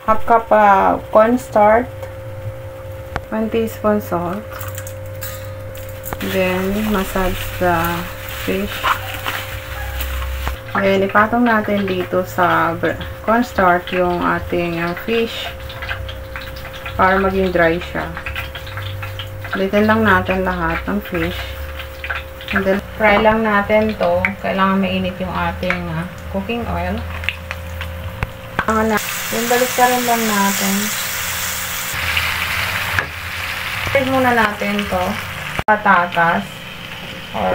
half cup cornstarch, 1 teaspoon salt, then massage the fish. Then ipatong natin dito sa cornstarch yung ating fish para maging dry siya. Ulitin lang natin lahat ng fish. And then fry lang natin to. Kailangan mainit yung ating cooking oil. Yung balik ka rin lang natin. Fry muna natin to. Patatas or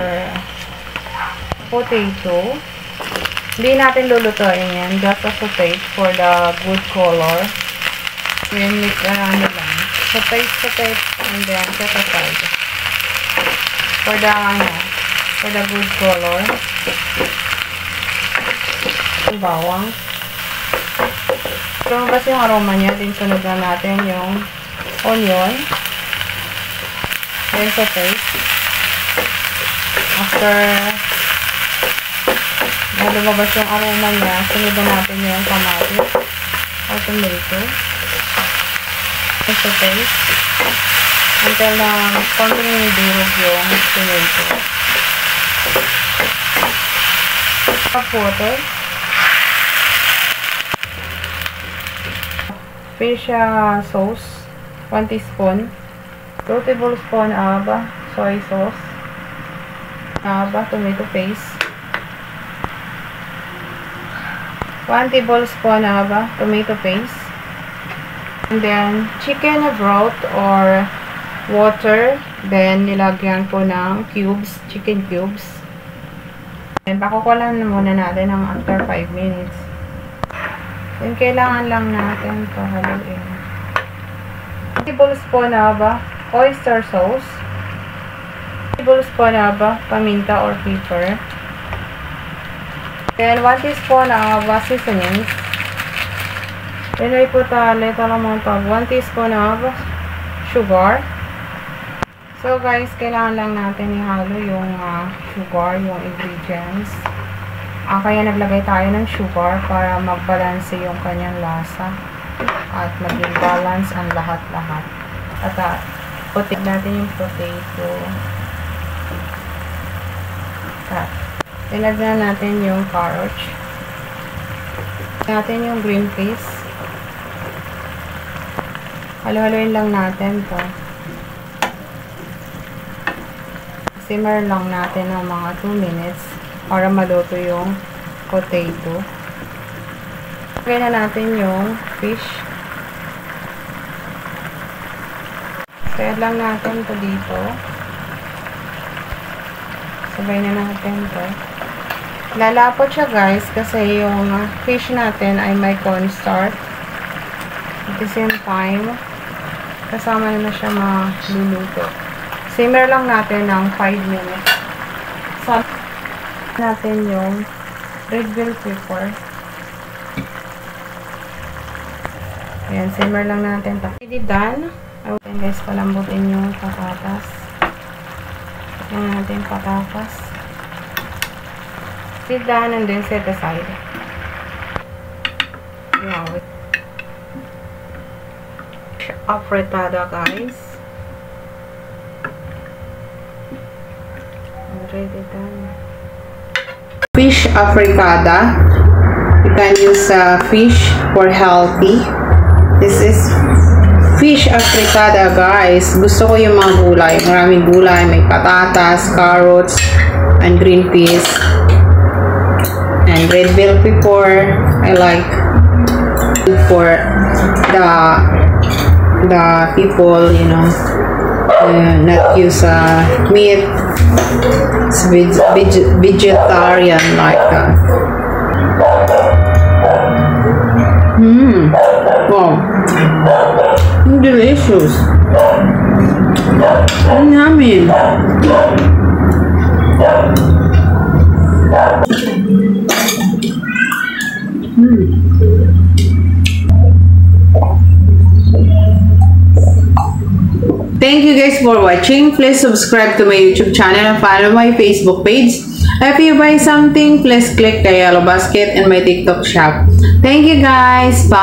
potato. Hindi natin lulutuin yan. Just a saute for the good color. Then, ano lang. Saute and then set aside. For the good color. Yung bawang. Lumabas yung aroma niya. Then, sunod na natin yung onion. Then, saute. After lumabas yung aroma niya, sunod na natin yung kamatis o tomato. Saute. Until na konting durog yung tomato. Water. Fish sauce, 1 teaspoon. 2 tablespoon soy sauce. Tomato paste. 1 tablespoon tomato paste. And then, chicken broth or water. Then, nilagyan ko ng cubes, chicken cubes. And, pakukulan na muna natin ng after 5 minutes. Then, kailangan lang natin ito haluin. 1 tablespoon oyster sauce. 1 tablespoon paminta or pepper. Then, 1 teaspoon seasonings. Then, I put a little amount of 1 teaspoon of sugar. So, guys, kailangan lang natin ihalo yung sugar, yung ingredients. Kaya naglagay tayo ng sugar para magbalanse yung kanyang lasa. At maging balance ang lahat-lahat. At putin natin yung potato. Tinagnan natin yung carrots. Natin yung green peas. Halo-haloin lang natin to. Simmer lang natin ng mga 2 minutes para maluto yung potato. Lagyan na natin yung fish. Kaya lang natin to dito. Sabay na natin to. Lalapot siya, guys, kasi yung fish natin ay may cornstarch. At the same time, kasama na siya maluluto. Simmer lang natin ng 5 minutes. So, natin yung red bell pepper. Ayan, simmer lang natin. Ready done. Ayan, guys, palambutin yung patatas. Ayan natin yung patatas. Ready done and then set aside. Wow. Afritada, guys. Already done. Fish afritada. You can use fish for healthy. This is fish afritada, guys. Gusto ko yung mga gulay. Maraming gulay. May patatas, carrots, and green peas. And red bell pepper. I like for the people, you know, not use meat. It's vegetarian like that. Wow, delicious. Yummy. Thank you guys for watching. Please subscribe to my YouTube channel and follow my Facebook page. If you buy something, please click the yellow basket in my TikTok shop. Thank you guys. Bye.